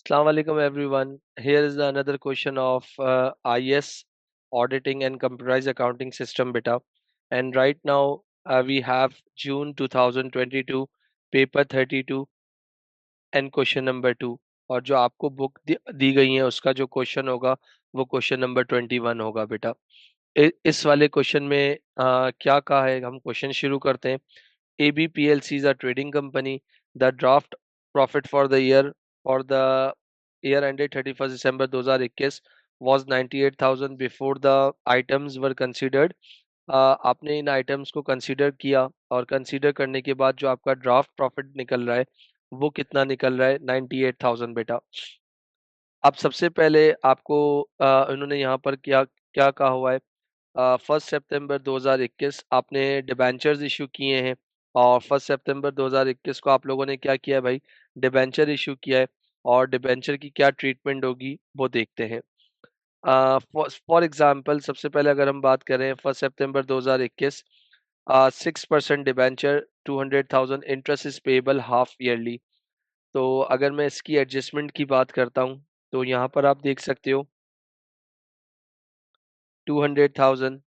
Assalamu alaikum everyone. Here is another question of IS auditing and computerized accounting system beta. And right now we have June 2022 paper 32 and question number 2 और जो आपको book दी गई है उसका जो question होगा वो क्वेश्चन नंबर 21 होगा बेटा। इस वाले क्वेश्चन में क्या कहा है हम क्वेश्चन शुरू करते हैं। AB PLC is a trading company. The draft profit for the year ended 31st December 2021 was 98,000 before the items were considered. आपने इन आइटम्स को कंसीडर किया और कंसीडर करने के बाद जो आपका ड्राफ्ट प्रॉफिट निकल रहा है वो कितना निकल रहा है 98,000 बेटा। अब सबसे पहले आपको इन्होंने यहाँ पर क्या क्या कहा हुआ है। 1 सितंबर 2021 आपने डिबेंचर्स इशू किए हैं और 1 सितंबर 2021 को आप लोगों ने क्या किया है भाई, डिबेंचर इशू किया है। और डिबेंचर की क्या ट्रीटमेंट होगी वो देखते हैं। फॉर एग्जाम्पल सबसे पहले अगर हम बात करें 1 सितंबर 2021 6% debenture 200,000 interest is payable half yearly. तो अगर मैं इसकी एडजस्टमेंट की बात करता हूँ तो यहाँ पर आप देख सकते हो 200,000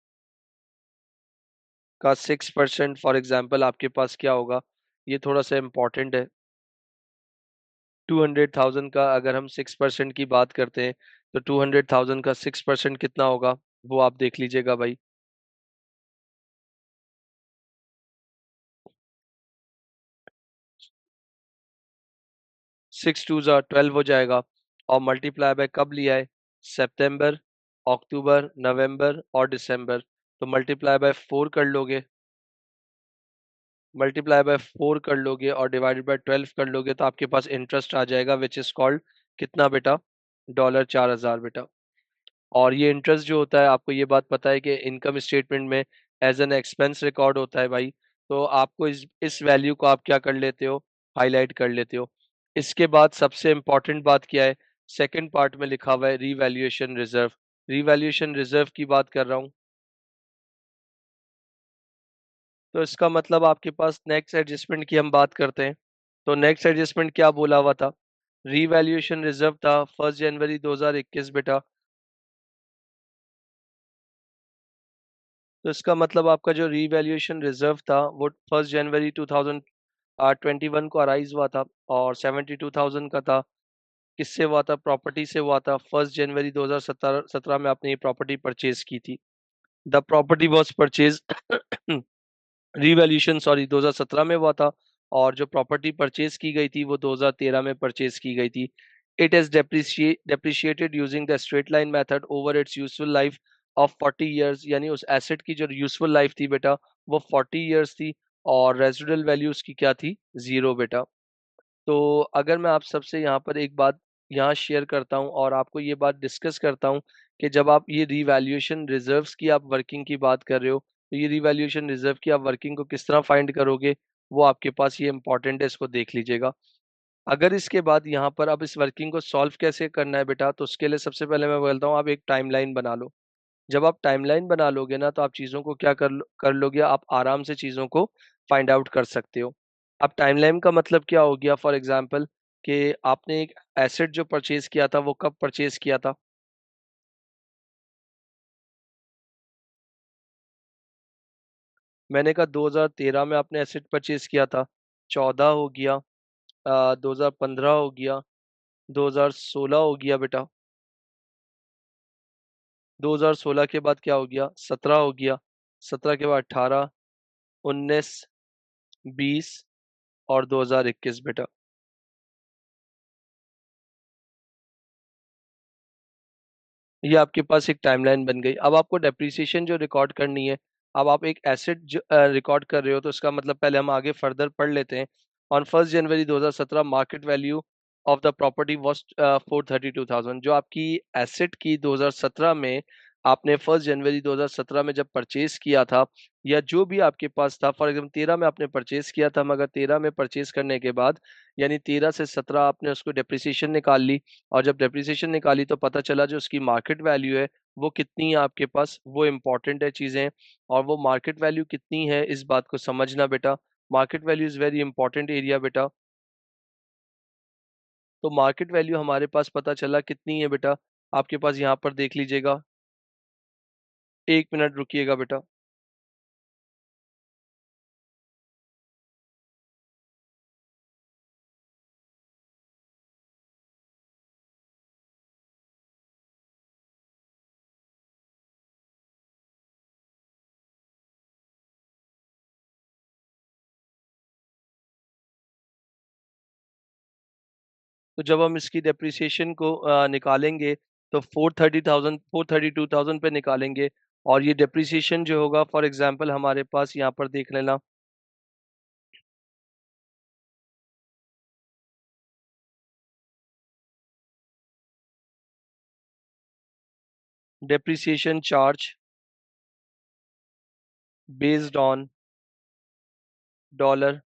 का 6% फॉर एग्जाम्पल आपके पास क्या होगा, ये थोड़ा सा इम्पोर्टेंट है। 200,000 का अगर हम 6% की बात करते हैं तो 200,000 का 6% कितना होगा वो आप देख लीजिएगा भाई। 6 2 12 हो जाएगा और मल्टीप्लाई बाय कब लिया है, सितंबर, अक्टूबर, नवंबर और दिसंबर। तो मल्टीप्लाई बाय 4 कर लोगे और डिवाइडेड बाय 12 कर लोगे तो आपके पास इंटरेस्ट आ जाएगा विच इज कॉल्ड कितना बेटा, $4,000 बेटा। और ये इंटरेस्ट जो होता है आपको ये बात पता है कि इनकम स्टेटमेंट में एज एन एक्सपेंस रिकॉर्ड होता है भाई। तो आपको इस वैल्यू को आप क्या कर लेते हो, हाईलाइट कर लेते हो। इसके बाद सबसे इंपॉर्टेंट बात क्या है, सेकंड पार्ट में लिखा हुआ है रीवैल्यूएशन रिजर्व। रीवैल्यूएशन रिजर्व की बात कर रहा हूँ। तो इसका मतलब आपके पास नेक्स्ट एडजस्टमेंट की हम बात करते हैं। तो नेक्स्ट एडजस्टमेंट क्या बोला हुआ था, रीवैल्यूएशन रिजर्व था 1 जनवरी 2021 बेटा। तो इसका मतलब आपका जो रीवैल्यूएशन रिजर्व था वो 1 जनवरी 2021 को अराइज हुआ था और 72,000 का था। किससे हुआ था, प्रॉपर्टी से हुआ था। 1 जनवरी 2017 में आपने ये प्रॉपर्टी परचेज की थी। The property was purchase revaluation sorry 2017 में हुआ था और जो प्रॉपर्टी परचेज की गई थी वो 2013 में परचेज की गई थी। It is depreciated using the straight line method over it's useful life of 40 years. यानी उस एसेट की जो यूजफुल लाइफ थी बेटा वो 40 ईयर्स थी और रेजिडुअल वैल्यू उसकी क्या थी, जीरो बेटा। तो अगर मैं आप सबसे यहाँ पर एक बात यहाँ शेयर करता हूँ और आपको ये बात डिस्कस करता हूँ कि जब आप ये रिवैल्यूएशन रिजर्व्स की आप वर्किंग की बात कर रहे हो तो ये रिवैल्यूएशन रिजर्व की आप वर्किंग को किस तरह फाइंड करोगे वो आपके पास ये इंपॉर्टेंट है, इसको देख लीजिएगा। अगर इसके बाद यहाँ पर अब इस वर्किंग को सॉल्व कैसे करना है बेटा, तो उसके लिए सबसे पहले मैं बोलता हूँ आप एक टाइमलाइन बना लो। जब आप टाइमलाइन बना लोगे ना तो आप चीज़ों को क्या कर लोगे, आप आराम से चीज़ों को फाइंड आउट कर सकते हो। अब टाइमलाइन का मतलब क्या हो गया, फॉर एग्जांपल कि आपने एक एसेट जो परचेज किया था वो कब परचेज किया था। मैंने कहा 2013 में आपने एसेट परचेज किया था। 14 हो गया, 2015 हो गया, 2016 हो गया बेटा। 2016 के बाद क्या हो गया, 17 हो गया। 17 के बाद 18, 19, 20 और 2021 बेटा। ये आपके पास एक टाइमलाइन बन गई। अब आपको डेप्रिसिएशन जो रिकॉर्ड करनी है, अब आप एक एसेट रिकॉर्ड कर रहे हो तो इसका मतलब पहले हम आगे फर्दर पढ़ लेते हैं। On 1 January 2017 market value of the property was 432,000। जो आपकी एसेट की 2017 में आपने 1 जनवरी 2017 में जब परचेज किया था या जो भी आपके पास था, फॉर एग्जाम्पल 13 में आपने परचेज किया था, मगर 13 में परचेज करने के बाद यानी 13 से 17 आपने उसको डेप्रिसिएशन निकाल ली और जब डेप्रिसिएशन निकाली तो पता चला जो उसकी मार्केट वैल्यू है वो कितनी है आपके पास, वो इम्पोर्टेंट है चीज़ें। और वो मार्केट वैल्यू कितनी है इस बात को समझना बेटा। Market value is very important area बेटा। तो मार्केट वैल्यू हमारे पास पता चला कितनी है बेटा, आपके पास यहाँ पर देख लीजिएगा। 1 मिनट रुकिएगा बेटा। तो जब हम इसकी डेप्रिसिएशन को निकालेंगे तो 432,000 पे निकालेंगे। और ये डेप्रिसिएशन जो होगा, फॉर एग्जांपल हमारे पास यहाँ पर देख लेना, depreciation charge based on dollar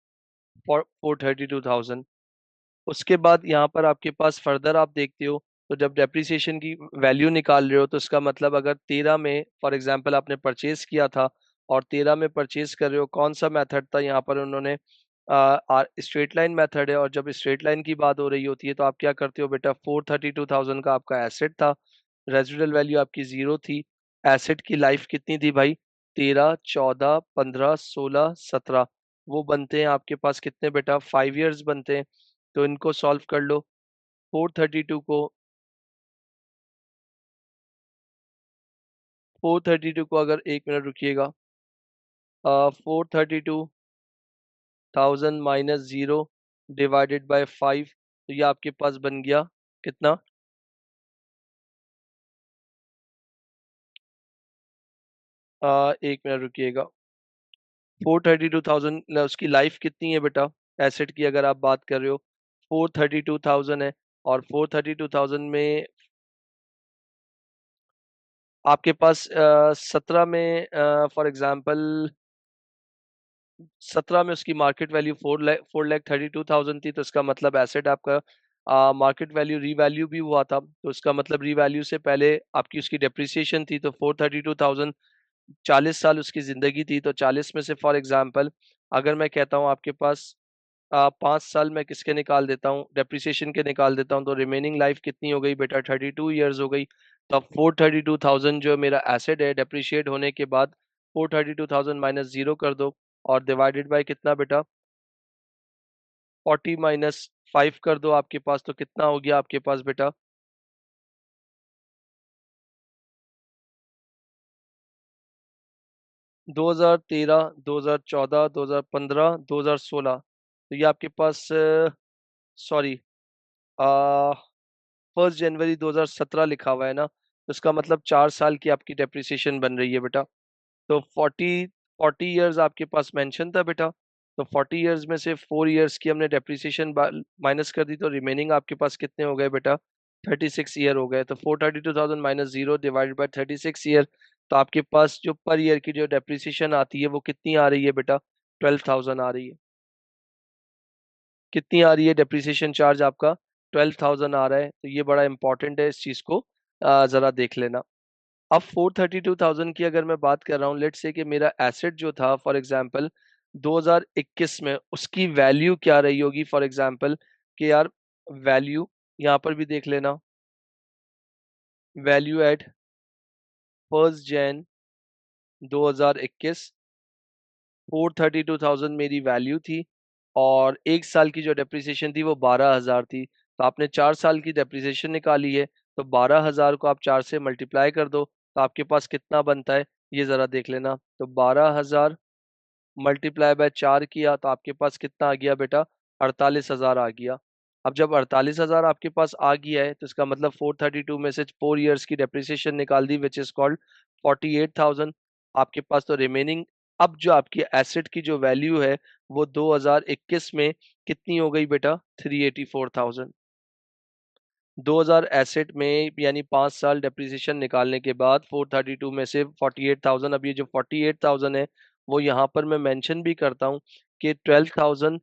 for 432,000। उसके बाद यहाँ पर आपके पास फर्दर आप देखते हो, तो जब डेप्रिसिएशन की वैल्यू निकाल रहे हो तो इसका मतलब अगर 13 में फॉर एग्जांपल आपने परचेज किया था और 13 में परचेज कर रहे हो, कौन सा मेथड था यहाँ पर उन्होंने, स्ट्रेट लाइन मेथड है। और जब स्ट्रेट लाइन की बात हो रही होती है तो आप क्या करते हो बेटा, 432,000 का आपका एसेट था, रेजिडुअल वैल्यू आपकी 0 थी। एसेट की लाइफ कितनी थी भाई, 13, 14, 15, 16, 17, वो बनते हैं आपके पास कितने बेटा, 5 इयर्स बनते हैं। तो इनको सॉल्व कर लो। 432 को अगर 1 मिनट रुकिएगा, 432,000 माइनस 0 डिवाइडेड बाय 5, तो ये आपके पास बन गया कितना, 1 मिनट रुकिएगा। 432,000 उसकी लाइफ कितनी है बेटा, एसेट की अगर आप बात कर रहे हो, 432,000 है। और 432,000 में आपके पास 17 में फॉर एग्जांपल 17 में उसकी मार्केट वैल्यू 4,32,000 थी, तो इसका मतलब एसेट आपका मार्केट वैल्यू रीवैल्यू भी हुआ था, तो इसका मतलब रीवैल्यू से पहले आपकी उसकी डेप्रिसिएशन थी। तो 432,000, 40 साल उसकी जिंदगी थी, तो 40 में से फॉर एग्जांपल अगर मैं कहता हूँ आपके पास 5 साल में किसके निकाल देता हूँ, डेप्रिसिएशन के निकाल देता हूँ, तो रिमेनिंग लाइफ कितनी हो गई बेटा, 32 ईयर्स हो गई। तो अब 432,000 जो मेरा एसेट है डेप्रिशिएट होने के बाद 432,000 माइनस 0 कर दो, और डिवाइडेड बाय कितना बेटा, 40 - 5 कर दो आपके पास, तो कितना हो गया आपके पास बेटा, 2013, 2014, 2015, 2016, तो ये आपके पास सॉरी, 1 जनवरी 2017 लिखा हुआ है ना, तो इसका मतलब 4 साल की आपकी डेप्रिसिएशन बन रही है बेटा। तो 40 ईयर्स आपके पास मेंशन था बेटा, तो 40 ईयर्स में से 4 ईयर्स की हमने डेप्रिसिएशन माइनस कर दी, तो रिमेनिंग आपके पास कितने हो गए बेटा, 36 ईयर हो गए। तो 432,000 माइनस 0 डिवाइडेड बाय 36 ईयर, तो आपके पास जो पर ईयर की जो डेप्रिसिएशन आती है वो कितनी आ रही है बेटा, 12,000 आ रही है। कितनी आ रही है डेप्रिसिएशन चार्ज आपका, 12,000 आ रहा है। तो ये बड़ा इंपॉर्टेंट है, इस चीज को जरा देख लेना। अब 432,000 की अगर मैं बात कर रहा हूँ, लेट्स से कि मेरा एसेट जो था फॉर एग्जांपल 2021 में उसकी वैल्यू क्या रही होगी, फॉर एग्जांपल कि यार वैल्यू यहाँ पर भी देख लेना, वैल्यू एट 1 जैन 2021, 432,000 मेरी वैल्यू थी, और 1 साल की जो डेप्रिसिएशन थी वो 12,000 थी। तो आपने 4 साल की डेप्रिसिएशन निकाली है, तो 12,000 को आप 4 से मल्टीप्लाई कर दो, तो आपके पास कितना बनता है, ये जरा देख लेना। तो 12,000 मल्टीप्लाई बाय 4 किया तो आपके पास कितना आ गया बेटा, 48,000 आ गया। अब जब 48,000 आपके पास आ गया है, तो इसका मतलब 432 में से 4 ईयर्स की डेप्रिसिएशन निकाल दी, विच इज कॉल्ड 48,000। आपके पास तो रिमेनिंग, अब जो आपकी एसेट की जो वैल्यू है वो 2021 में कितनी हो गई बेटा, 384,000। 2000 एसेट में यानी 5 साल डेप्रिसिएशन निकालने के बाद 432 में से 48,000, अब ये जो 48,000 है वो यहाँ पर मैं मेंशन भी करता हूँ कि 12,000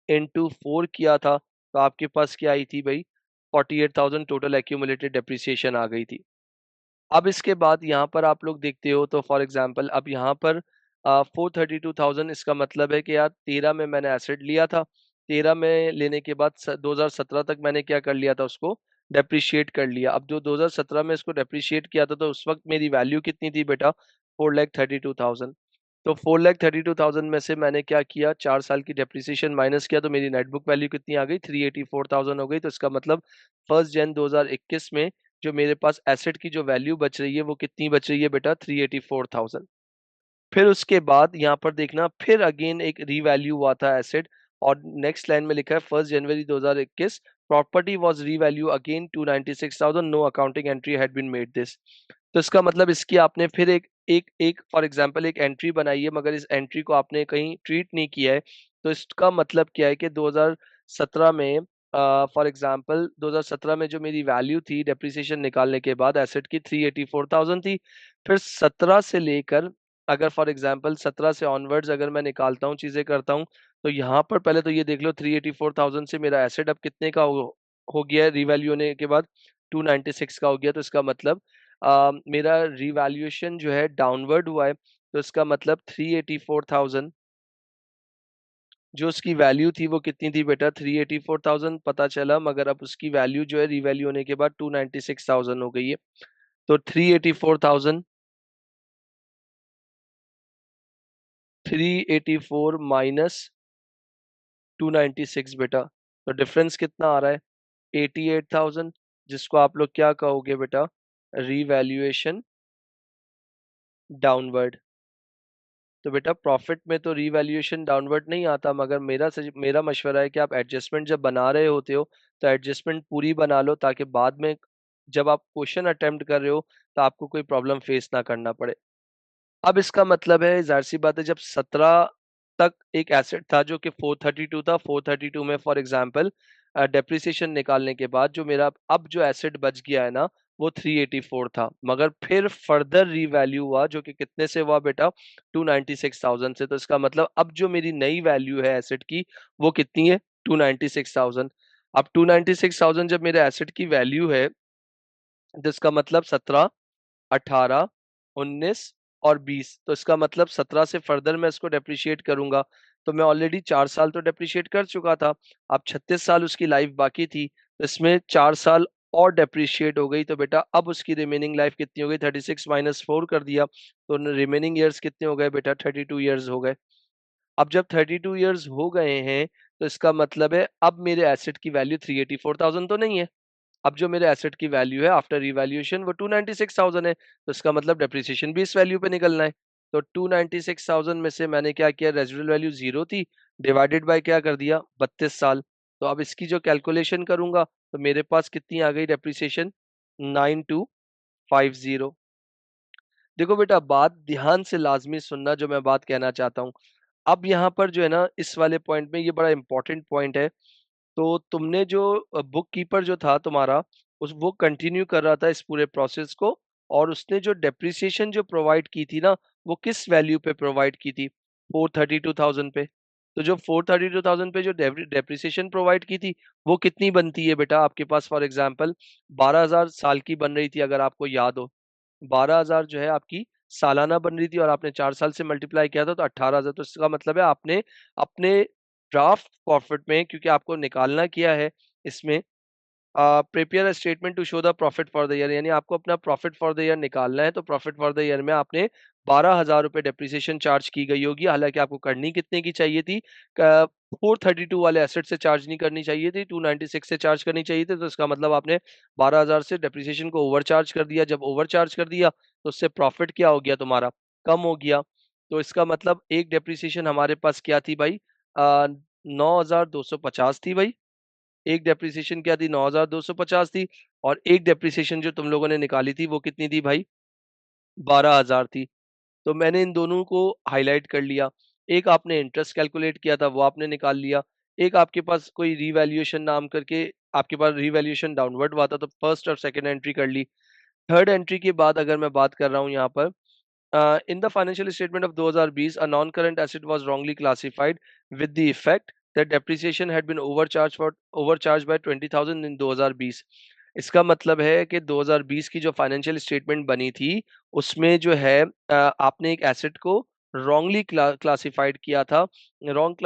इंटू 4 किया था, तो आपके पास क्या आई थी भाई, 48,000 टोटल एक्यूमुलेटेड डेप्रिसिएशन आ गई थी। अब इसके बाद यहाँ पर आप लोग देखते हो, तो फॉर एग्जांपल अब यहाँ पर 432,000, इसका मतलब है कि यार 13 में मैंने एसेट लिया था, 2013 में लेने के बाद 2017 तक मैंने क्या कर लिया था, उसको डेप्रिशिएट कर लिया। अब जो 2017 में इसको डेप्रिशिएट किया था तो उस वक्त मेरी वैल्यू कितनी थी बेटा, 4,32,000। तो 4,32,000 में से मैंने क्या किया, 4 साल की डेप्रिसिएशन माइनस किया तो मेरी नेटबुक वैल्यू कितनी आ गई, 384,000 हो गई। तो इसका मतलब 1 जन 2021 में जो मेरे पास एसेट की जो वैल्यू बच रही है वो कितनी बच रही है बेटा, 384,000। फिर उसके बाद यहाँ पर देखना, फिर अगेन एक रीवैल्यू हुआ था एसेट, और नेक्स्ट लाइन में लिखा है 1 January 2021 property was revalue again 296,000, no accounting entry had been made this. तो इसका मतलब इसकी आपने फिर एक एक एक फॉर एग्जांपल एक एंट्री बनाई है, मगर इस एंट्री को आपने कहीं ट्रीट नहीं किया है। तो इसका मतलब क्या है कि 2017 में फॉर एग्जांपल 2017 में जो मेरी वैल्यू थी डेप्रिसिएशन निकालने के बाद एसेट की 384,000 थी। फिर 17 से लेकर, अगर फॉर एग्जांपल 17 से ऑनवर्ड्स अगर मैं निकालता हूँ, चीजें करता हूँ, तो यहाँ पर पहले तो ये देख लो 384,000 से मेरा एसेट अब कितने का हो गया है रिवैल्यू होने के बाद, 296 का हो गया। तो इसका मतलब मेरा रिवैल्यूएशन जो है डाउनवर्ड हुआ है। तो इसका मतलब 384,000 जो उसकी वैल्यू थी वो कितनी थी बेटा, 384,000 पता चला, मगर अब उसकी वैल्यू जो है रिवैल्यू होने के बाद 296,000 हो गई है। तो 384,000, 384 माइनस 296 बेटा, तो डिफरेंस कितना आ रहा है, 88,000, जिसको आप लोग क्या कहोगे बेटा, रीवैल्यूएशन डाउनवर्ड। तो बेटा प्रॉफिट में तो रीवैल्यूएशन डाउनवर्ड नहीं आता, मगर मेरा मशवरा है कि आप एडजस्टमेंट जब बना रहे होते हो तो एडजस्टमेंट पूरी बना लो, ताकि बाद में जब आप क्वेश्चन अटेम्प्ट कर रहे हो तो आपको कोई प्रॉब्लम फेस ना करना पड़े। अब इसका मतलब है, जाहिर सी बात है, जब 17 तक एक एसेट था जो कि 432 था, 432 में फॉर एग्जांपल डेप्रिसिएशन निकालने के बाद जो मेरा अब जो एसेट बच गया है ना, वो 384 था, मगर फिर फर्दर रीवैल्यू हुआ जो कि कितने से हुआ बेटा, 296,000 से। तो इसका मतलब अब जो मेरी नई वैल्यू है एसेट की वो कितनी है, 296,000। अब 296,000 जब मेरे एसेट की वैल्यू है, तो इसका मतलब 17, 18, 19 और 20। तो इसका मतलब 17 से फर्दर मैं इसको डेप्रिशिएट करूंगा, तो मैं ऑलरेडी 4 साल तो डेप्रिशिएट कर चुका था। अब 36 साल उसकी लाइफ बाकी थी, तो इसमें 4 साल और डेप्रिशिएट हो गई। तो बेटा अब उसकी रिमेनिंग लाइफ कितनी हो गई, 36 माइनस 4 कर दिया, तो रिमेनिंग ईयर्स कितने हो गए बेटा, 32 ईयर्स हो गए। अब जब 32 ईयर्स हो गए हैं, तो इसका मतलब है अब मेरे एसेट की वैल्यू 384,000 तो नहीं है। अब जो मेरे एसेट की वैल्यू है आफ्टर रिवैल्यूएशन वो 296,000 है। तो इसका मतलब डेप्रिसिएशन भी इस वैल्यू पे निकलना है। तो 296,000 में से मैंने क्या किया, रेजिडुअल वैल्यू 0 थी, डिवाइडेड बाय क्या कर दिया, 32 साल। तो अब इसकी जो कैलकुलेशन करूंगा तो मेरे पास कितनी आ गई डेप्रिसिएशन, 9250। देखो बेटा बात ध्यान से लाजमी सुनना, जो मैं बात कहना चाहता हूँ। अब यहाँ पर जो है ना, इस वाले पॉइंट में ये बड़ा इंपॉर्टेंट पॉइंट है। तो तुमने जो बुक कीपर जो था तुम्हारा, उस वो कंटिन्यू कर रहा था इस पूरे प्रोसेस को, और उसने जो डेप्रिसिएशन जो प्रोवाइड की थी ना, वो किस वैल्यू पे प्रोवाइड की थी, 432,000 पे। तो जो 432,000 पे जो डेप्रिसिएशन प्रोवाइड की थी, वो कितनी बनती है बेटा आपके पास, फॉर एग्जांपल 12,000 साल की बन रही थी, अगर आपको याद हो। 12,000 जो है आपकी सालाना बन रही थी, और आपने 4 साल से मल्टीप्लाई किया था तो 18,000। तो इसका मतलब है आपने अपने ड्राफ्ट प्रॉफिट में, क्योंकि आपको निकालना किया है इसमें, prepare a statement to show the profit for the year, यानी आपको अपना प्रॉफिट फॉर द ईयर निकालना है। तो प्रॉफिट फॉर द ईयर में आपने 12,000 रुपए डेप्रिसिएशन चार्ज की गई होगी, हालांकि आपको करनी कितने की चाहिए थी, 432 वाले एसेट से चार्ज नहीं करनी चाहिए थी, 296 से चार्ज करनी चाहिए थी। तो इसका मतलब आपने 12,000 से डेप्रिसिएशन को ओवर चार्ज कर दिया। जब ओवर चार्ज कर दिया तो उससे प्रॉफिट क्या हो गया तुम्हारा, कम हो गया। तो इसका मतलब एक डेप्रिसिएशन हमारे पास क्या थी भाई, 9,250 थी भाई। एक डेप्रिसिएशन क्या थी, 9,250 थी। और एक डेप्रिसिएशन जो तुम लोगों ने निकाली थी वो कितनी थी भाई, 12,000 थी। तो मैंने इन दोनों को हाइलाइट कर लिया। एक आपने इंटरेस्ट कैलकुलेट किया था वो आपने निकाल लिया। एक आपके पास कोई रीवैल्यूएशन नाम करके आपके पास रीवैल्यूएशन डाउनवर्ड हुआ था, तो फर्स्ट और सेकंड एंट्री कर ली। थर्ड एंट्री के बाद अगर मैं बात कर रहा हूँ यहाँ पर, in the financial statement of 2020, a non-current asset was wrongly classified with the effect that depreciation had been overcharged by 20,000 in 2020। इसका मतलब है कि 2020 की जो फाइनेंशियल स्टेटमेंट बनी थी उसमें जो है आपने एक एसेट को रॉन्गली क्लासिफाइड किया था,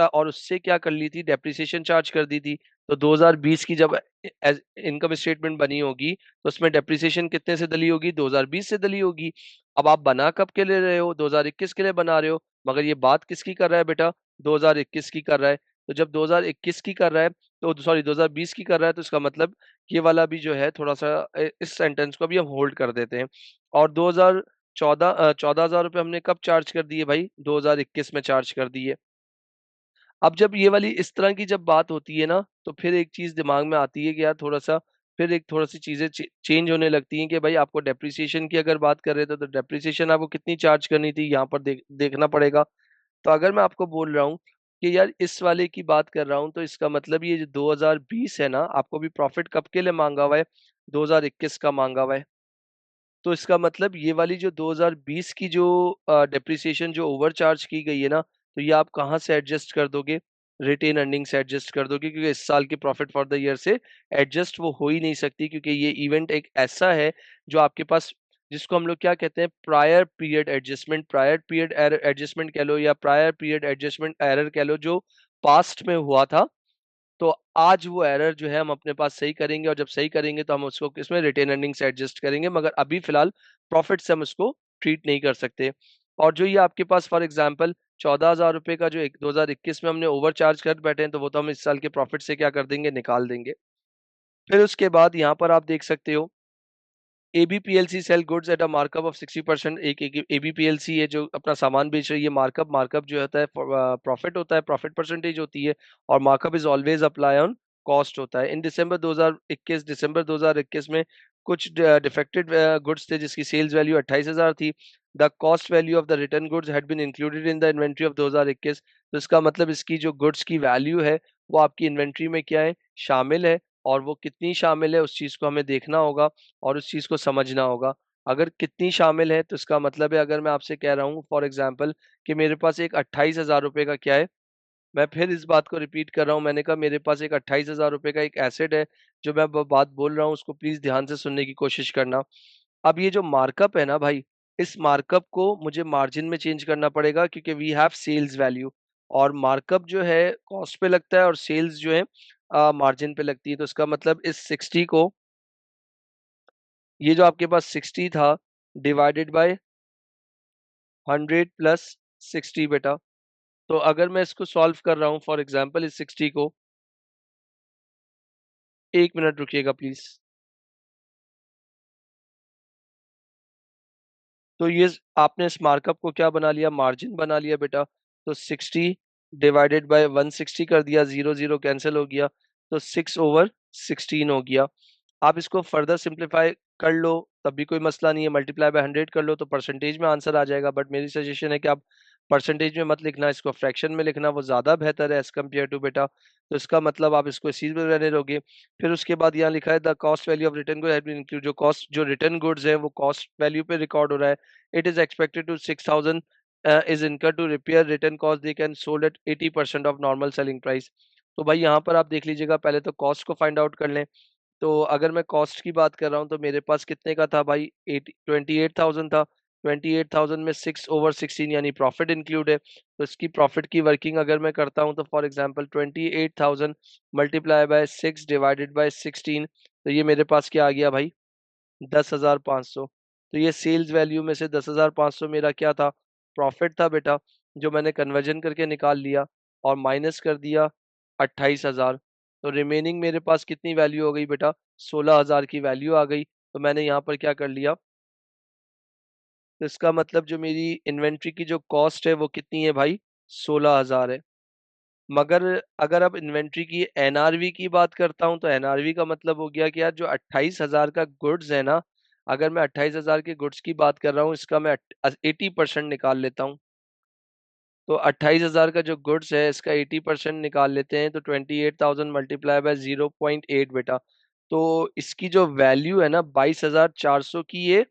और उससे क्या कर ली थी, डेप्रिसिएशन चार्ज कर दी थी। तो 2020 की जब इनकम स्टेटमेंट बनी होगी तो उसमें डेप्रिसिएशन कितने से दली होगी, 2020 से दली होगी। अब आप बना कब के लिए रहे हो, 2021 के लिए बना रहे हो, मगर ये बात किसकी कर रहा है बेटा, 2021 की कर रहा है। तो जब 2021 की कर रहा है, तो सॉरी 2020 की कर रहा है, तो इसका मतलब ये वाला भी जो है थोड़ा सा इस सेंटेंस को भी हम होल्ड कर देते हैं। और 14,000 रुपये हमने कब चार्ज कर दिए भाई, 2021 में चार्ज कर दिए। अब जब ये वाली इस तरह की जब बात होती है ना, तो फिर एक चीज दिमाग में आती है कि यार थोड़ा सा, फिर एक थोड़ा सी चीजें चेंज होने लगती हैं कि भाई आपको डेप्रिसिएशन की अगर बात कर रहे थे तो डेप्रिसिएशन आपको कितनी चार्ज करनी थी, यहाँ पर देखना पड़ेगा। तो अगर मैं आपको बोल रहा हूँ कि यार इस वाले की बात कर रहा हूँ, तो इसका मतलब ये जो 2020 है ना, आपको भी प्रॉफिट कब के लिए मांगा हुआ है, 2021 का मांगा हुआ है। तो इसका मतलब ये वाली जो 2020 की जो डेप्रिसिएशन जो ओवरचार्ज की गई है ना, तो ये आप कहाँ से एडजस्ट कर दोगे, रिटेन अर्निंग से एडजस्ट कर दोगे, क्योंकि इस साल की प्रॉफिट फॉर द ईयर से एडजस्ट वो हो ही नहीं सकती, क्योंकि ये इवेंट एक ऐसा है जो आपके पास, जिसको हम लोग क्या कहते हैं, prior period adjustment, prior period adjustment कह लो या प्रायर पीरियड एडजस्टमेंट एरर कह लो, जो पास्ट में हुआ था। तो आज वो एरर जो है हम अपने पास सही करेंगे, और जब सही करेंगे तो हम उसको किसमें, रिटेन अर्निंग से एडजस्ट करेंगे, मगर अभी फिलहाल प्रॉफिट से हम उसको ट्रीट नहीं कर सकते। और जो ये आपके पास फॉर एग्जांपल 14,000 रुपए का जो 2021 में हमने ओवर चार्ज कर बैठे हैं, तो वो तो हम इस साल के प्रॉफिट से क्या कर देंगे, निकाल देंगे। फिर उसके बाद यहाँ पर आप देख सकते हो, ABPLC sell goods at a markup of 60%। एक एबीपीएलसी है जो अपना सामान बेच रही है, मार्कअप मार्कअप जो होता है प्रॉफिट होता है, प्रॉफिट परसेंटेज होती है, और markup is always apply on cost होता है। इन दिसंबर 2021 में कुछ डिफेक्टेड गुड्स थे जिसकी सेल्स वैल्यू 28,000 थी। The cost value of the return goods had been included in the inventory of 2021। तो इसका मतलब इसकी जो गुड्स की वैल्यू है वो आपकी इन्वेंट्री में क्या है, शामिल है, और वो कितनी शामिल है उस चीज को हमें देखना होगा और उस चीज़ को समझना होगा। अगर कितनी शामिल है तो इसका मतलब है, अगर मैं आपसे कह रहा हूँ फॉर एग्ज़ाम्पल कि मेरे पास एक 28,000 रुपए का क्या है, मैं फिर इस बात को रिपीट कर रहा हूँ, मैंने कहा मेरे पास एक 28,000 रुपए का एक एसेट है, जो मैं बात बोल रहा हूँ उसको प्लीज़ ध्यान से सुनने की कोशिश करना। अब ये जो मार्कअप है ना भाई, इस मार्कअप को मुझे मार्जिन में चेंज करना पड़ेगा, क्योंकि वी हैव सेल्स वैल्यू, और मार्कअप जो है कॉस्ट पे लगता है और सेल्स जो है मार्जिन पे लगती है। तो इसका मतलब इस 60 को, ये जो आपके पास 60 था, डिवाइडेड बाय 100 प्लस 60 बेटा। तो अगर मैं इसको सॉल्व कर रहा हूँ फॉर एग्जांपल इस 60 को, 1 मिनट रुकिएगा प्लीज। तो ये आपने इस मार्कअप को क्या बना लिया, मार्जिन बना लिया बेटा। तो 60 डिवाइडेड बाय 160 कर दिया, जीरो जीरो कैंसिल हो गया, तो 6/16 हो गया। आप इसको फर्दर सिंप्लीफाई कर लो तब भी कोई मसला नहीं है, मल्टीप्लाई बाय 100 कर लो तो परसेंटेज में आंसर आ जाएगा, बट मेरी सजेशन है कि आप परसेंटेज में मत लिखना, इसको फ्रैक्शन में लिखना, वो ज़्यादा बेहतर है एज कम्पेयर टू बेटा। तो इसका मतलब आप इसको इसी में रहने दोगे। फिर उसके बाद यहाँ लिखा है the cost value of return good have been include, जो कॉस्ट जो रिटर्न गुड्स है वो कॉस्ट वैल्यू पे रिकॉर्ड हो रहा है। It is expected to 6,000 is incur to repair return cost they can sold at 80% of normal selling price. तो भाई यहाँ पर आप देख लीजिएगा, पहले तो कॉस्ट को फाइंड आउट कर लें। तो अगर मैं कॉस्ट की बात कर रहा हूँ तो मेरे पास कितने का था भाई, 28,000 था। 28,000 में 6/16 यानी प्रॉफिट इंक्लूड है, तो इसकी प्रॉफिट की वर्किंग अगर मैं करता हूँ तो for example 28,000 multiply by 6 divided by 16, तो ये मेरे पास क्या आ गया भाई, 10,500। तो ये सेल्स वैल्यू में से 10,500 मेरा क्या था, प्रॉफिट था बेटा, जो मैंने कन्वर्जन करके निकाल लिया और माइनस कर दिया 28,000। तो रिमेनिंग मेरे पास कितनी वैल्यू हो गई बेटा, 16,000 की वैल्यू आ गई। तो मैंने यहाँ पर क्या कर लिया, तो इसका मतलब जो मेरी इन्वेंट्री की जो कॉस्ट है वो कितनी है भाई, 16,000 है। मगर अगर अब इन्वेंट्री की एनआरवी की बात करता हूं, तो एनआरवी का मतलब हो गया कि यार जो 28,000 का गुड्स है ना, अगर मैं 28,000 के गुड्स की बात कर रहा हूँ, इसका मैं 80% निकाल लेता हूँ। तो 28,000 का जो गुड्स है इसका 80% निकाल लेते हैं, तो 28,000 मल्टीप्लाई बाय 0.8 बेटा। तो इसकी जो वैल्यू है ना 22,400 की, ये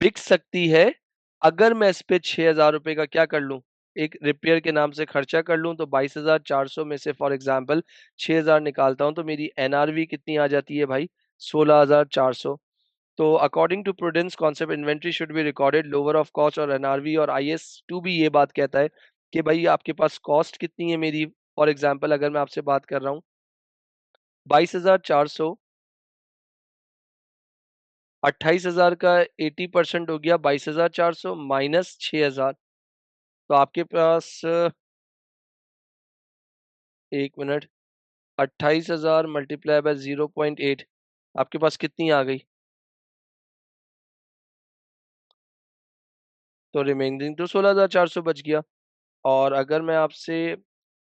बिक सकती है अगर मैं इस पे 6,000 रुपए का क्या कर लूं, एक रिपेयर के नाम से खर्चा कर लूं। तो 22,400 में से फॉर एग्जांपल 6,000 निकालता हूं, तो मेरी एनआरवी कितनी आ जाती है भाई, 16,400। तो according to prudence concept inventory should be recorded lower of cost, और एनआरवी और आईएस टू भी ये बात कहता है कि भाई आपके पास कॉस्ट कितनी है मेरी। फॉर एग्जांपल अगर मैं आपसे बात कर रहा हूँ 22,400, 28,000 का 80% हो गया 22,400 माइनस 6,000। तो आपके पास 1 मिनट, 28,000 मल्टीप्लाई बाय 0.8, आपके पास कितनी आ गई? तो रिमेनिंग तो 16,400 बच गया। और अगर मैं आपसे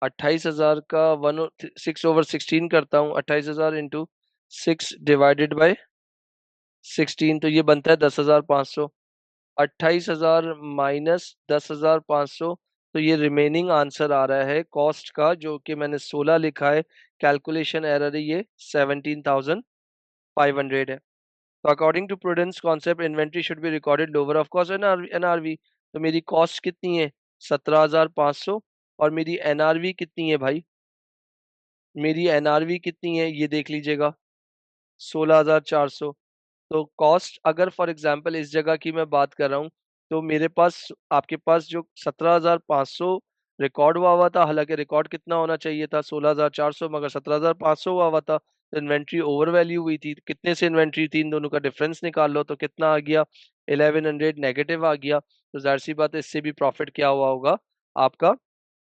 28,000 का 1/6 करता हूँ, 28,000 इंटू 6 डिवाइडेड बाय 16, तो ये बनता है 10,500। 28,000 माइनस 10,500, तो ये रिमेनिंग आंसर आ रहा है कॉस्ट का, जो कि मैंने 16 लिखा है। कैलकुलेशन एरर है, ये 17,500 है। तो according to prudence concept inventory should be recorded lower of cost NRV. तो मेरी कॉस्ट कितनी है? 17,500। और मेरी एनआरवी कितनी है भाई? मेरी एनआरवी कितनी है ये देख लीजिएगा, 16,400। तो कॉस्ट अगर फॉर एग्जांपल इस जगह की मैं बात कर रहा हूँ, तो मेरे पास आपके पास जो 17,500 रिकॉर्ड हुआ था, हालांकि रिकॉर्ड कितना होना चाहिए था 16,400, मगर 17,500 हुआ था। तो इन्वेंट्री ओवर वैल्यू हुई थी। कितने से इन्वेंट्री थी, इन दोनों का डिफरेंस निकाल लो तो कितना आ गया? 1100 नेगेटिव आ गया। तो जाहिर सी बात है इससे भी प्रॉफिट क्या हुआ होगा आपका?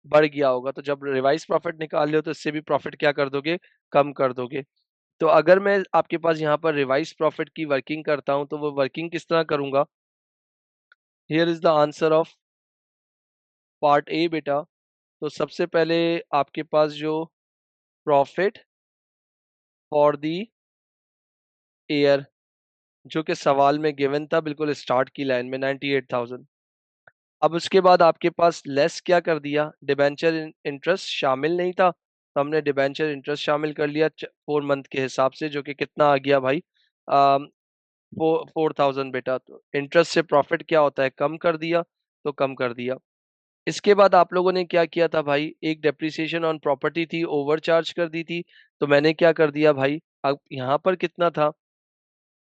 बढ़ गया होगा। तो जब रिवाइज प्रॉफिट निकाल रहे हो तो इससे भी प्रॉफिट क्या कर दोगे? कम कर दोगे। तो अगर मैं आपके पास यहाँ पर रिवाइज प्रॉफिट की वर्किंग करता हूँ, तो वो वर्किंग किस तरह करूंगा? Here is the answer of part A बेटा। तो सबसे पहले आपके पास जो प्रॉफिट फॉर द ईयर, जो कि सवाल में गिवन था बिल्कुल स्टार्ट की लाइन में, 98,000। अब उसके बाद आपके पास लेस क्या कर दिया? डिबेंचर इंटरेस्ट शामिल नहीं था, तो हमने डिबेंचर इंटरेस्ट शामिल कर लिया 4 मंथ के हिसाब से, जो कि कितना आ गया भाई? 4,000 बेटा। तो इंटरेस्ट से प्रॉफिट क्या होता है? कम कर दिया। तो कम कर दिया। इसके बाद आप लोगों ने क्या किया था भाई? एक डेप्रिसिएशन ऑन प्रॉपर्टी थी, ओवर चार्ज कर दी थी। तो मैंने क्या कर दिया भाई? अब यहाँ पर कितना था?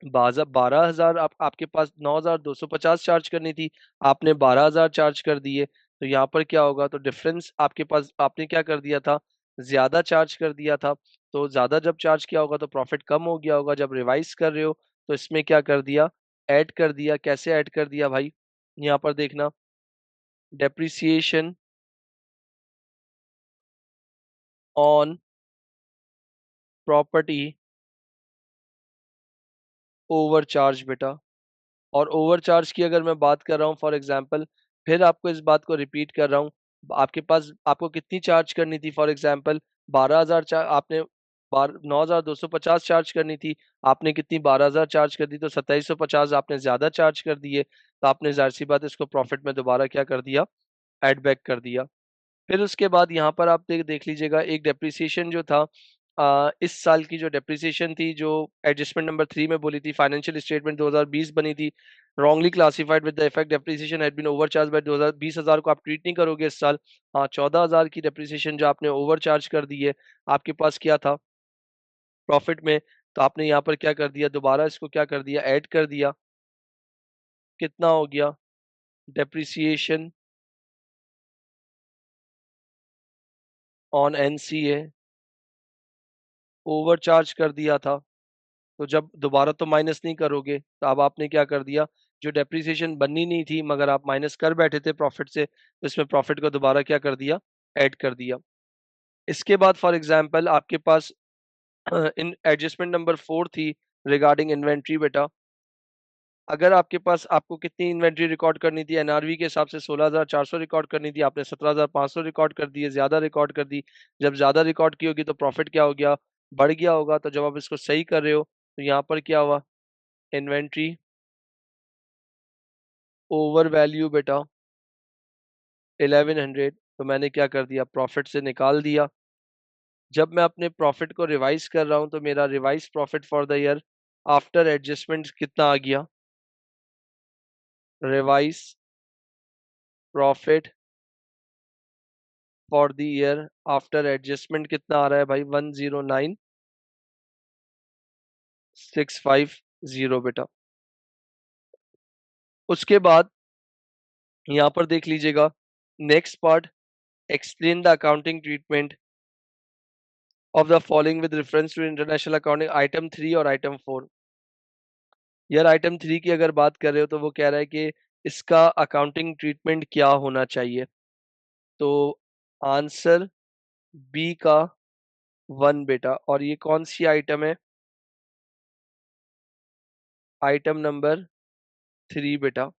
12,000, आपके पास 9,250 चार्ज करनी थी, आपने 12,000 चार्ज कर दिए। तो यहाँ पर क्या होगा? तो डिफरेंस आपके पास, आपने क्या कर दिया था? ज्यादा चार्ज कर दिया था। तो ज्यादा जब चार्ज किया होगा तो प्रॉफिट कम हो गया होगा। जब रिवाइज कर रहे हो तो इसमें क्या कर दिया? ऐड कर दिया। कैसे ऐड कर दिया भाई? यहाँ पर देखना, depreciation on property over charge बेटा। और ओवर चार्ज की अगर मैं बात कर रहा हूँ फॉर एग्जांपल, फिर आपको इस बात को रिपीट कर रहा हूँ, आपके पास आपको कितनी चार्ज करनी थी? फॉर एग्जांपल 12,000 आपने 9,250 चार्ज करनी थी, आपने कितनी? 12,000 चार्ज कर दी। तो 2,750 आपने ज्यादा चार्ज कर दिए। तो आपने जाहिर सी बात है इसको प्रॉफिट में दोबारा क्या कर दिया? एड बैक कर दिया। फिर उसके बाद यहाँ पर आप देख लीजिएगा, एक डेप्रिसिएशन जो था, इस साल की जो डेप्रिसिएशन थी, जो एडजस्टमेंट नंबर 3 में बोली थी, फाइनेंशियल स्टेटमेंट 2020 बनी थी, wrongly classified with the effect depreciation had been overcharge by 20,000 को आप ट्रीट नहीं करोगे इस साल। हाँ, 14,000 की डेप्रिसिएशन जो आपने ओवरचार्ज कर दी है, आपके पास क्या था प्रॉफिट में? तो आपने यहाँ पर क्या कर दिया? दोबारा इसको क्या कर दिया? ऐड कर दिया। कितना हो गया? डेप्रिसिएशन ऑन एनसीए ओवरचार्ज कर दिया था। तो जब दोबारा तो माइनस नहीं करोगे, तो अब आपने क्या कर दिया? जो डेप्रिसिएशन बननी नहीं थी मगर आप माइनस कर बैठे थे प्रॉफिट से, तो इसमें प्रॉफिट को दोबारा क्या कर दिया? ऐड कर दिया। इसके बाद फॉर एग्जांपल आपके पास इन एडजस्टमेंट नंबर 4 थी रिगार्डिंग इन्वेंट्री बेटा। अगर आपके पास, आपको कितनी इन्वेंट्री रिकॉर्ड करनी थी? एनआरवी के हिसाब से 16,400 रिकॉर्ड करनी थी, आपने 17,500 रिकॉर्ड कर दी है, ज्यादा रिकॉर्ड कर दी। जब ज्यादा रिकॉर्ड की होगी तो प्रॉफिट क्या हो गया? बढ़ गया होगा। तो जब आप इसको सही कर रहे हो तो यहाँ पर क्या हुआ? इन्वेंट्री ओवर वैल्यू बेटा 1100, तो मैंने क्या कर दिया? प्रॉफिट से निकाल दिया। जब मैं अपने प्रॉफिट को रिवाइज कर रहा हूं तो मेरा revise profit for the year after adjustment कितना आ गया? Revise profit for the year after adjustment कितना आ रहा है भाई? 109,650 बेटा। उसके बाद यहाँ पर देख लीजिएगा, next part, explain the accounting treatment of the following with reference to international accounting, item 3 और आइटम 4। यार आइटम 3 की अगर बात कर रहे हो तो वो कह रहा है कि इसका अकाउंटिंग ट्रीटमेंट क्या होना चाहिए। तो आंसर बी का 1 बेटा। और ये कौन सी आइटम है? आइटम नंबर 3 बेटा।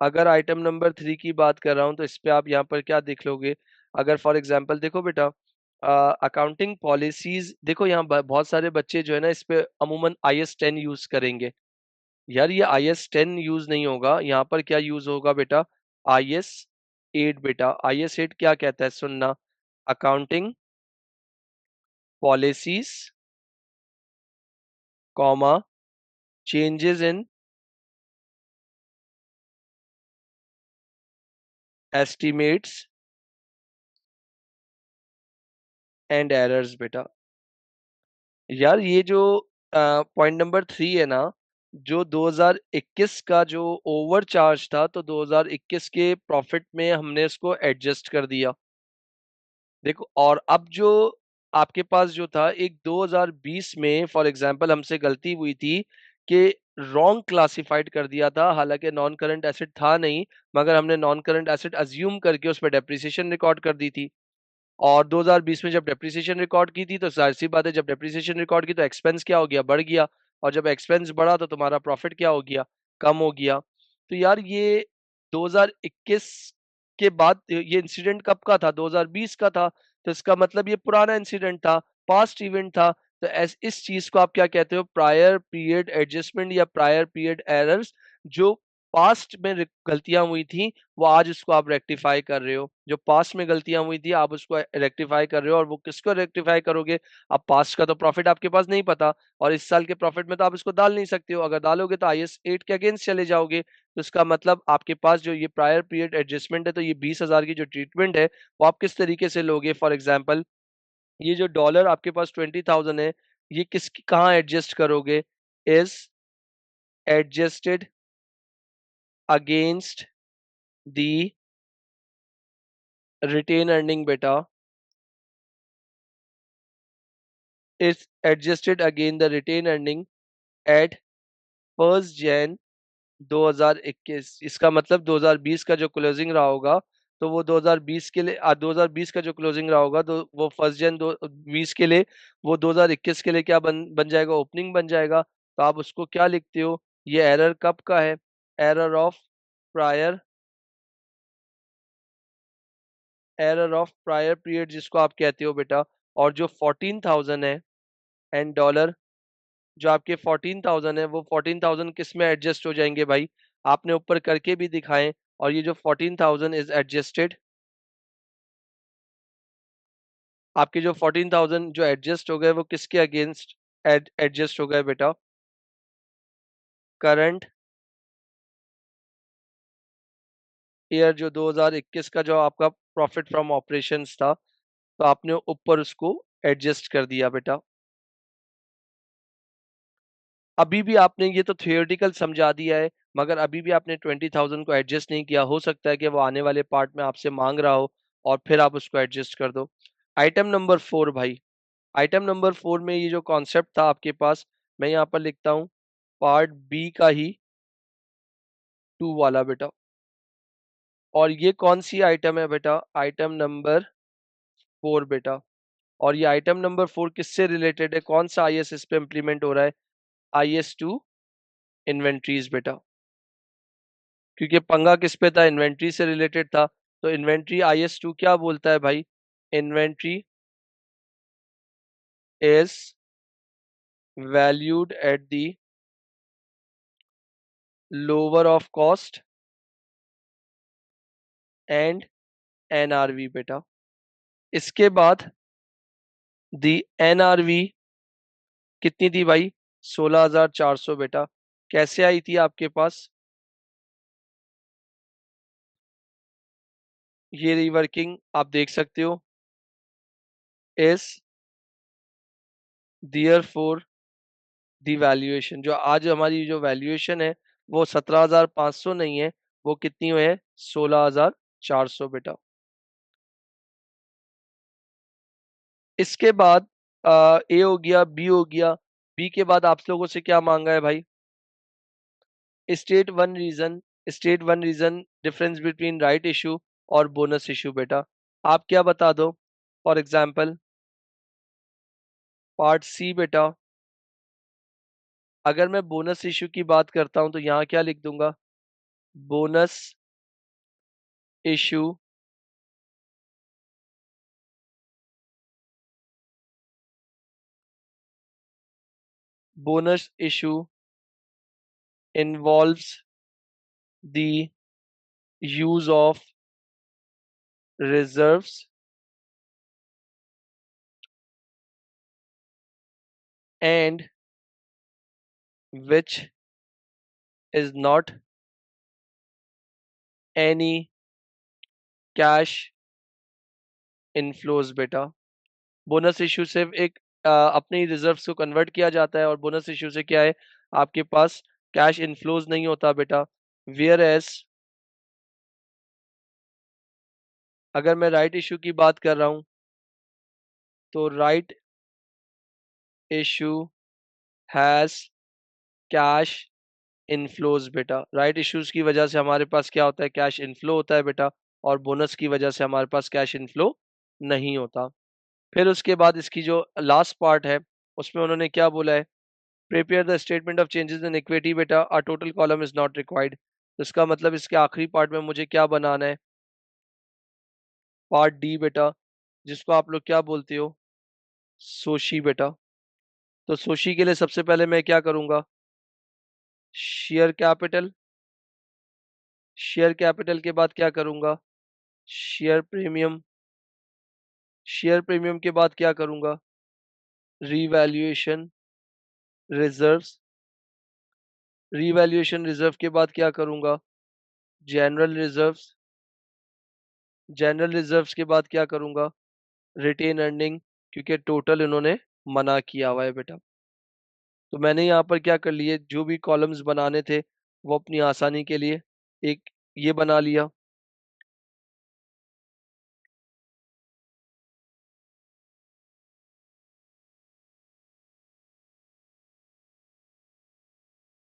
अगर आइटम नंबर 3 की बात कर रहा हूँ तो इस पे आप यहाँ पर क्या देख लोगे? अगर फॉर एग्जांपल देखो बेटा, अकाउंटिंग पॉलिसीज देखो, यहाँ बहुत सारे बच्चे जो है ना इस पे अमूमन IS 10 यूज करेंगे। यार ये IS 10 यूज नहीं होगा, यहाँ पर क्या यूज होगा बेटा? IS 8 बेटा। IS 8 क्या कहता है सुनना, accounting policies comma changes in estimates and errors बेटा। यार ये जो पॉइंट नंबर 3 है ना, जो 2021 का जो ओवर चार्ज था, तो 2021 के प्रॉफिट में हमने इसको एडजस्ट कर दिया। देखो, और अब जो आपके पास जो था एक 2020 में फॉर एग्जांपल हमसे गलती हुई थी कि रॉन्ग क्लासिफाइड कर दिया था, हालांकि नॉन करंट एसेट था नहीं, मगर हमने नॉन करंट एसेट अज्यूम करके उस पर डेप्रिसिएशन रिकॉर्ड कर दी थी। और 2020 में जब डेप्रिसिएशन रिकॉर्ड की थी तो जाहिर सी बात है, जब डेप्रिसिएशन रिकॉर्ड की तो एक्सपेंस क्या हो गया? बढ़ गया। और जब एक्सपेंस बढ़ा तो तुम्हारा प्रॉफिट क्या हो गया? कम हो गया। तो यार ये 2021 के बाद ये इंसिडेंट कब का था? 2020 का था। तो इसका मतलब ये पुराना इंसिडेंट था, पास्ट इवेंट था। तो इस चीज को आप क्या कहते हो? प्रायर पीरियड एडजस्टमेंट या प्रायर पीरियड एरर्स। जो पास्ट में गलतियां हुई थी, वो आज उसको आप रेक्टिफाई कर रहे हो। जो पास्ट में गलतियां हुई थी आप उसको रेक्टिफाई कर रहे हो। और वो किसको रेक्टिफाई करोगे? अब पास्ट का तो प्रॉफिट आपके पास नहीं पता, और इस साल के प्रॉफिट में तो आप इसको डाल नहीं सकते हो। अगर डालोगे तो IS 8 के अगेंस्ट चले जाओगे। तो इसका मतलब आपके पास जो ये प्रायर पीरियड एडजस्टमेंट है, तो ये 20,000 की जो ट्रीटमेंट है वो आप किस तरीके से लोगे? फॉर एग्जाम्पल, ये जो डॉलर आपके पास 20,000 है, ये किसकी कहाँ एडजस्ट करोगे? Is adjusted against the retain earning बेटा। It's adjusted again the retained earning at 1 Jan 2021। इसका मतलब 2020 का जो क्लोजिंग रहा होगा, तो वो 2020 के लिए 2020 का जो क्लोजिंग रहा होगा, तो वो 1 Jan 2020 के लिए, वो 2021 के लिए क्या बन बन जाएगा? ओपनिंग बन जाएगा। तो आप उसको क्या लिखते हो? ये एरर कब का है? Error of prior error of prior period जिसको आप कहते हो बेटा। और जो 14,000 है एंड डॉलर, जो आपके 14,000 है, वो 14,000 किस में एडजस्ट हो जाएंगे भाई? आपने ऊपर करके भी दिखाएं। और ये जो 14,000 इज एडजस्टेड, आपके जो 14,000 जो एडजस्ट हो गए वो किसके अगेंस्ट एडजस्ट हो गए बेटा? करंट ईयर जो 2021 का जो आपका प्रॉफिट फ्रॉम ऑपरेशंस था, तो आपने ऊपर उसको एडजस्ट कर दिया बेटा। अभी भी आपने ये तो थियोरेटिकल समझा दिया है, मगर अभी भी आपने 20,000 को एडजस्ट नहीं किया। हो सकता है कि वो आने वाले पार्ट में आपसे मांग रहा हो और फिर आप उसको एडजस्ट कर दो। आइटम नंबर 4 भाई। आइटम नंबर 4 में ये जो कॉन्सेप्ट था आपके पास, मैं यहाँ पर लिखता हूँ पार्ट बी का ही 2 वाला बेटा। और ये कौन सी आइटम है बेटा? आइटम नंबर 4 बेटा। और ये आइटम नंबर 4 किससे रिलेटेड है? कौन सा IS इस पे इम्प्लीमेंट हो रहा है? IS 2 इन्वेंट्रीज बेटा। क्योंकि पंगा किस पे था? इन्वेंट्री से रिलेटेड था। तो इन्वेंट्री IS 2 क्या बोलता है भाई? Inventory is valued at the lower of cost and NRV बेटा। इसके बाद दी NRV कितनी थी भाई? 16,400 बेटा। कैसे आई थी आपके पास? ये रिवर्किंग आप देख सकते हो। Is there for the valuation, जो आज हमारी जो वैल्यूएशन है वो 17,500 नहीं है, वो कितनी हुई है? 16,400 बेटा। इसके बाद ए हो गया, बी हो गया। बी के बाद आप लोगों से क्या मांगा है भाई? State one reason difference between right issue और बोनस इशू बेटा। आप क्या बता दो? फॉर एग्जाम्पल पार्ट सी बेटा। अगर मैं बोनस इशू की बात करता हूं तो यहाँ क्या लिख दूंगा? Bonus issue bonus issue involves the use of reserves and which is not any cash inflows बेटा। बोनस इशू सिर्फ एक अपने रिजर्व्स को कन्वर्ट किया जाता है, और बोनस इशू से क्या है? आपके पास कैश इनफ्लोज नहीं होता बेटा। वेयर एज अगर मैं राइट इशू की बात कर रहा हूं तो right issue has cash inflows बेटा। राइट इश्यूज की वजह से हमारे पास क्या होता है? कैश इनफ्लो होता है बेटा। और बोनस की वजह से हमारे पास कैश इनफ्लो नहीं होता। फिर उसके बाद इसकी जो लास्ट पार्ट है उसमें उन्होंने क्या बोला है? Prepare the statement of changes in equity बेटा, a total column is not required. तो इसका मतलब इसके आखिरी पार्ट में मुझे क्या बनाना है? पार्ट डी बेटा, जिसको आप लोग क्या बोलते हो? सोशी बेटा। तो सोशी के लिए सबसे पहले मैं क्या करूंगा? Share capital. शेयर कैपिटल के बाद क्या करूंगा? Share premium. शेयर प्रीमियम के बाद क्या करूंगा? Revaluation reserves. रीवैल्यूएशन रिजर्व के बाद क्या करूंगा? General reserves. जनरल रिजर्व्स के बाद क्या करूंगा? रिटेन अर्निंग, क्योंकि टोटल इन्होंने मना किया हुआ है बेटा। तो मैंने यहाँ पर क्या कर लिए, जो भी कॉलम्स बनाने थे वो अपनी आसानी के लिए एक ये बना लिया।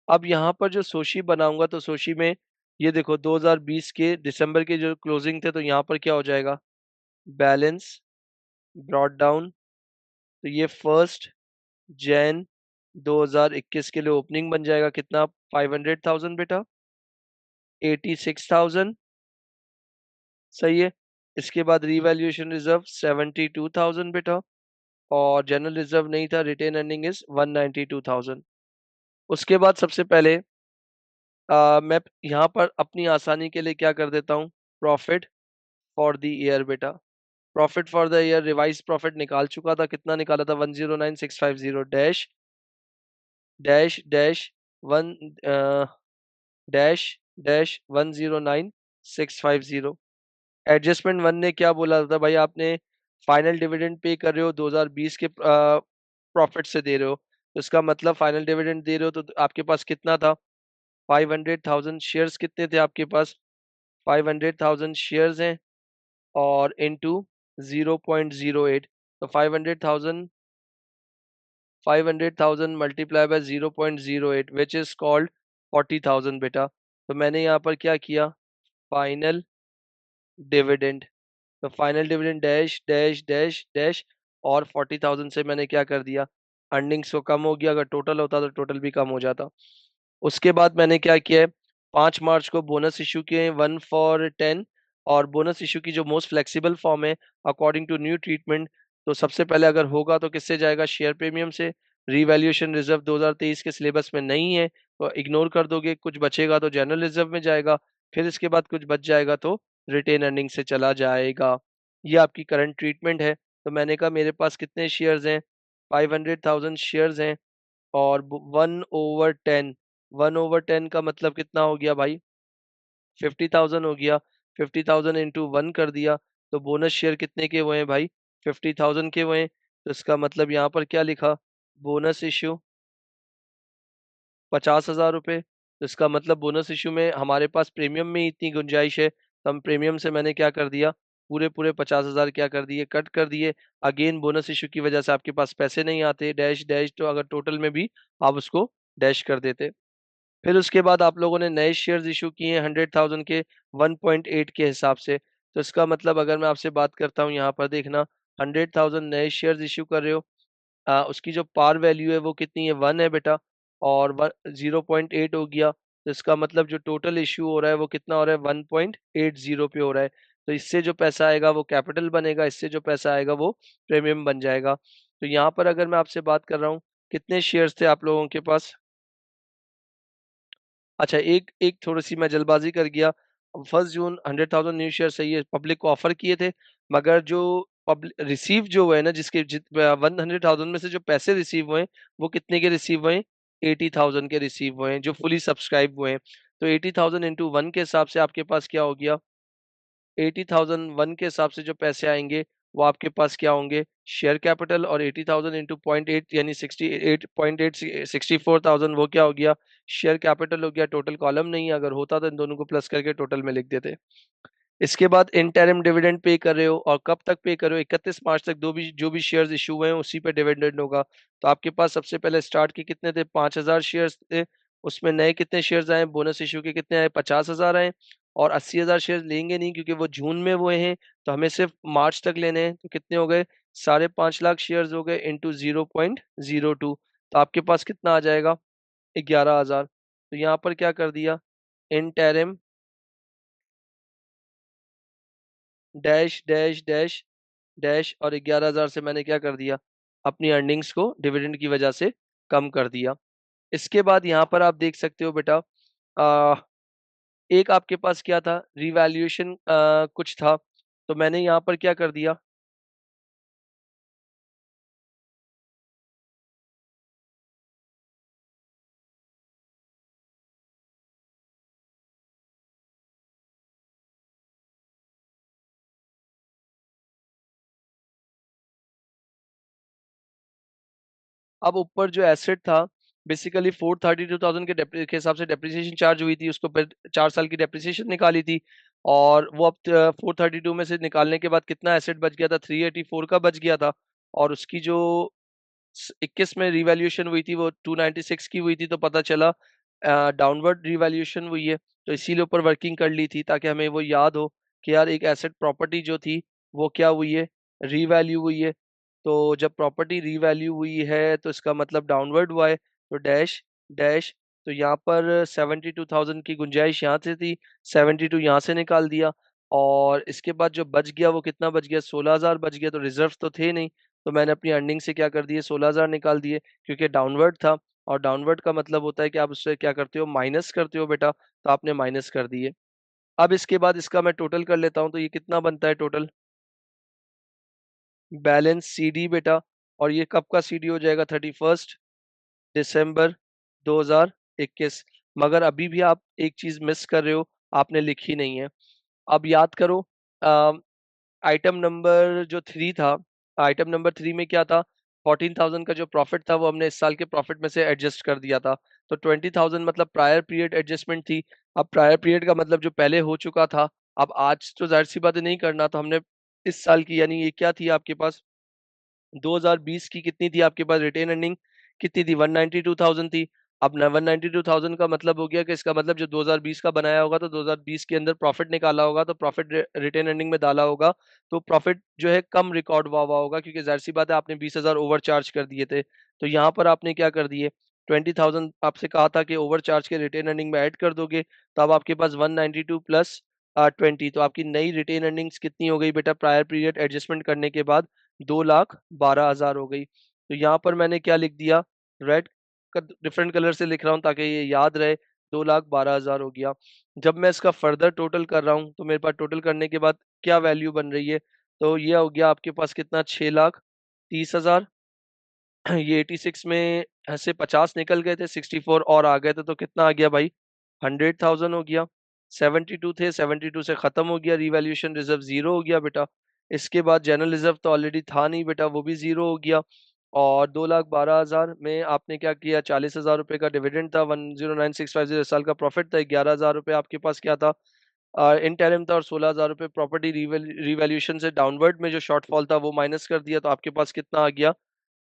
अब यहाँ पर जो सोशी बनाऊंगा तो सोशी में ये देखो 2020 के दिसंबर के जो क्लोजिंग थे, तो यहाँ पर क्या हो जाएगा? Balance brought down. तो ये फर्स्ट जैन 2021 के लिए ओपनिंग बन जाएगा कितना? 500,000 बेटा। 86,000। सही है। इसके बाद रीवैल्यूएशन रिजर्व 72,000 बेटा। और जनरल रिजर्व नहीं था, रिटेन अर्निंग इज 192,000। उसके बाद सबसे पहले मैं यहाँ पर अपनी आसानी के लिए क्या कर देता हूँ? प्रॉफिट फॉर द ईयर बेटा। Profit for the year revise profit निकाल चुका था। कितना निकाला था? 109,650 dash dash dash one dash dash 109,650। Adjustment one ने क्या बोला था भाई? आपने फाइनल डिविडेंड पे कर रहे हो 2020 के प्रॉफिट से दे रहे हो, तो इसका मतलब फाइनल डिविडेंड दे रहे हो तो आपके पास कितना था? 500,000 शेयर्स कितने थे आपके पास? 500,000 शेयर्स हैं, और इनटू 0.08। तो 500,000 multiply by 0.08 which is called 40,000 बेटा। तो मैंने यहाँ पर क्या किया? Final dividend. तो final dividend dash dash dash dash, और 40,000 से मैंने क्या कर दिया? अर्निंग्स को कम हो गया। अगर टोटल होता तो टोटल भी कम हो जाता। उसके बाद मैंने क्या किया है? 5 मार्च को बोनस इशू किए 1 for 10। और बोनस इशू की जो मोस्ट फ्लेक्सिबल फॉर्म है अकॉर्डिंग टू न्यू ट्रीटमेंट, तो सबसे पहले अगर होगा तो किससे जाएगा? शेयर प्रीमियम से। रीवैल्यूएशन रिजर्व 2023 के सिलेबस में नहीं है तो इग्नोर कर दोगे। कुछ बचेगा तो जनरल रिजर्व में जाएगा। फिर इसके बाद कुछ बच जाएगा तो रिटेन अर्निंग से चला जाएगा। ये आपकी करंट ट्रीटमेंट है। तो मैंने कहा मेरे पास कितने शेयर्स हैं? 500,000 शेयर्स हैं। और 1/10, 1/10 का मतलब कितना हो गया भाई? 50,000 हो गया। 50,000 इंटू वन कर दिया, तो बोनस शेयर कितने के हुए हैं भाई? 50,000 के हुए हैं। तो इसका मतलब यहाँ पर क्या लिखा? बोनस इश्यू 50,000 रुपये। तो इसका मतलब बोनस इश्यू में हमारे पास प्रीमियम में ही इतनी गुंजाइश है, तो हम प्रीमियम से मैंने क्या कर दिया, पूरे पूरे 50,000 क्या कर दिए, कट कर दिए। अगेन बोनस इश्यू की वजह से आपके पास पैसे नहीं आते, डैश डैश, तो अगर टोटल में भी आप उसको डैश कर देते। फिर उसके बाद आप लोगों ने नए शेयर्स इशू किए 100,000 के 1.8 के हिसाब से। तो इसका मतलब अगर मैं आपसे बात करता हूँ यहाँ पर देखना, 100,000 नए शेयर्स इशू कर रहे हो, उसकी जो पार वैल्यू है वो कितनी है, 1 है बेटा, और 0.8 हो गया। तो इसका मतलब जो टोटल इशू हो रहा है वो कितना हो रहा है, 1.80 पे हो रहा है। तो इससे जो पैसा आएगा वो कैपिटल बनेगा, इससे जो पैसा आएगा वो प्रीमियम बन जाएगा। तो यहाँ पर अगर मैं आपसे बात कर रहा हूँ, कितने शेयर्स थे आप लोगों के पास? अच्छा, एक एक थोड़ी-सी मैं जल्दबाज़ी कर गया। 1 जून 100,000 न्यू शेयर सही है, पब्लिक को ऑफ़र किए थे, मगर जो रिसीव जो हुए हैं ना, जिसके 100,000 में से जो पैसे रिसीव हुए हैं, वो कितने के रिसीव हुए हैं? 80,000 के रिसीव हुए हैं, जो फुली सब्सक्राइब हुए हैं। तो 80,000 इंटू 1 के हिसाब से आपके पास क्या हो गया? 80,001 के हिसाब से जो पैसे आएँगे, वो आपके पास क्या होंगे? शेयर कैपिटल, और 80,000 इंटू 0.8 यानी 68.8 64,000 वो क्या हो गया? शेयर कैपिटल हो गया, टोटल कॉलम नहीं है, अगर होता तो इन दोनों को प्लस करके टोटल में लिख देते। इसके बाद इंटरिम डिविडेंड पे कर रहे हो, और कब तक पे कर रहे हो? 31 मार्च तक दो भी जो भी शेयर्स इश्यू हुए हैं उसी पे डिविडेंड होगा। तो आपके पास सबसे पहले स्टार्ट के कितने थे? 5,000 शेयर्स थे, उसमें नए कितने शेयर्स आए? बोनस इश्यू के कितने आए? 50,000 आए, और 80,000 शेयर्स लेंगे नहीं क्योंकि वो जून में हुए हैं, तो हमें सिर्फ मार्च तक लेने हैं। तो कितने हो गए? 5.5 लाख शेयर्स हो गए इंटू 0.02, तो आपके पास कितना आ जाएगा? 11,000। तो यहाँ पर क्या कर दिया? Interim dash dash dash dash, और 11,000 से मैंने क्या कर दिया? अपनी अर्निंग्स को डिविडेंड की वजह से कम कर दिया। इसके बाद यहाँ पर आप देख सकते हो बेटा, अ, एक आपके पास क्या था? रिवैल्यूएशन कुछ था, तो मैंने यहाँ पर क्या कर दिया? अब ऊपर जो एसेट था, बेसिकली 432,000 के हिसाब से डेप्रिसिएशन चार्ज हुई थी, उसको फिर 4 साल की डेप्रिसिएशन निकाली थी, और वो अब 432 में से निकालने के बाद कितना एसेट बच गया था? 384 का बच गया था, और उसकी जो 21 में रिवैल्यूएशन हुई थी वो 296 की हुई थी, तो पता चला डाउनवर्ड रिवैल्यूएशन हुई है। तो इसीलिए ऊपर वर्किंग कर ली थी, ताकि हमें वो याद हो कि यार एक एसेट प्रॉपर्टी जो थी वो क्या हुई है? रीवैल्यू हुई है। तो जब प्रॉपर्टी रीवैल्यू हुई है तो इसका मतलब डाउनवर्ड हुआ है, तो डैश डैश। तो यहाँ पर 72,000 की गुंजाइश यहाँ से थी, 72 यहाँ से निकाल दिया, और इसके बाद जो बच गया वो कितना बच गया? 16,000 बच गया। तो रिजर्व तो थे नहीं, तो मैंने अपनी अर्निंग से क्या कर दिए? 16,000 निकाल दिए, क्योंकि डाउनवर्ड था, और डाउनवर्ड का मतलब होता है कि आप उससे क्या करते हो? माइनस करते हो बेटा, तो आपने माइनस कर दिए। अब इसके बाद इसका मैं टोटल कर लेता हूँ, तो ये कितना बनता है टोटल? बैलेंस सीडी बेटा, और ये कब का सीडी हो जाएगा? 31 दिसंबर 2021। मगर अभी भी आप एक चीज मिस कर रहे हो, आपने लिखी नहीं है। अब याद करो, आइटम नंबर जो 3 था, आइटम नंबर 3 में क्या था? 14,000 का जो प्रॉफिट था वो हमने इस साल के प्रॉफिट में से एडजस्ट कर दिया था। तो 20,000 मतलब प्रायर पीरियड एडजस्टमेंट थी। अब प्रायर पीरियड का मतलब जो पहले हो चुका था, अब आज तो ज़ाहिर-सी बात है नहीं करना, तो हमने इस साल की, यानी ये क्या थी आपके पास, 2020 की कितनी थी आपके पास रिटेन अर्निंग? कितनी थी? 192,000 थी। अब न 192,000 का मतलब हो गया कि इसका मतलब जो 2020 का बनाया होगा, तो 2020 के अंदर प्रॉफिट निकाला होगा, तो प्रॉफिट रिटेन अर्निंग में डाला होगा, तो प्रॉफिट जो है कम रिकॉर्ड हुआ होगा, क्योंकि ज़ाहिर-सी बात है आपने 20,000 ओवरचार्ज कर दिए थे। तो यहाँ पर आपने क्या कर दिए? 20,000 आपसे कहा था कि ओवरचार्ज के रिटेन अर्निंग में ऐड कर दोगे, तो अब आपके पास 192 प्लस 20, तो आपकी नई रिटेन अर्निंग्स कितनी हो गई बेटा प्रायर पीरियड एडजस्टमेंट करने के बाद? 2,12,000 हो गई। तो यहाँ पर मैंने क्या लिख दिया? रेड का डिफरेंट कलर से लिख रहा हूँ ताकि ये याद रहे, 2,12,000 हो गया। जब मैं इसका फर्दर टोटल कर रहा हूँ, तो मेरे पास टोटल करने के बाद क्या वैल्यू बन रही है? तो ये हो गया आपके पास कितना? 6,30,000। ये 86 में से 50 निकल गए थे, 64 और आ गए थे, तो कितना आ गया भाई? 100,000 हो गया। 72 थे, 72 से खत्म हो गया, रिवैल्यूएशन रिजर्व जीरो हो गया बेटा। इसके बाद जनरल रिजर्व तो ऑलरेडी था नहीं बेटा, वो भी जीरो हो गया। और 2,12,000 में आपने क्या किया, 40,000 रुपए का डिविडेंड था, 109650 साल का प्रॉफिट था, 11,000 रुपए आपके पास क्या था, इंटरिम था, और 16,000 रुपए प्रॉपर्टी रिवैल्यूएशन से डाउनवर्ड में जो शॉर्टफॉल था वो माइनस कर दिया, तो आपके पास कितना आ गया,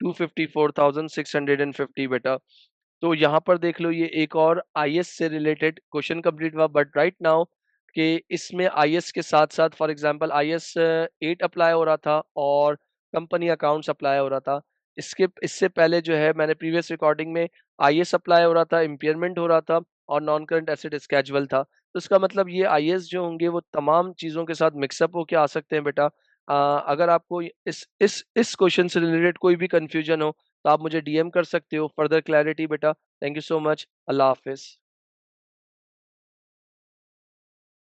254,650 बेटा। तो यहाँ पर देख लो, ये एक और आईएएस से रिलेटेड क्वेश्चन कंप्लीट हुआ, बट राइट नाउ कि इसमें आईएएस के साथ साथ फॉर एग्जांपल आईएएस 8 अप्लाई हो रहा था और कंपनी अकाउंट्स अप्लाई हो रहा था। इससे पहले जो है मैंने प्रीवियस रिकॉर्डिंग में आईएएस अप्लाई हो रहा था, इम्पेयरमेंट हो रहा था, और नॉन करंट एसेट स्केजुअल था। तो इसका मतलब ये आईएएस जो होंगे वो तमाम चीज़ों के साथ मिक्सअप होके आ सकते हैं बेटा। अगर आपको इस क्वेश्चन से रिलेटेड कोई भी कंफ्यूजन हो तो आप मुझे डीएम कर सकते हो। फर्दर क्लैरिटी बेटा। Thank you so much. अल्लाह हाफ़िज़।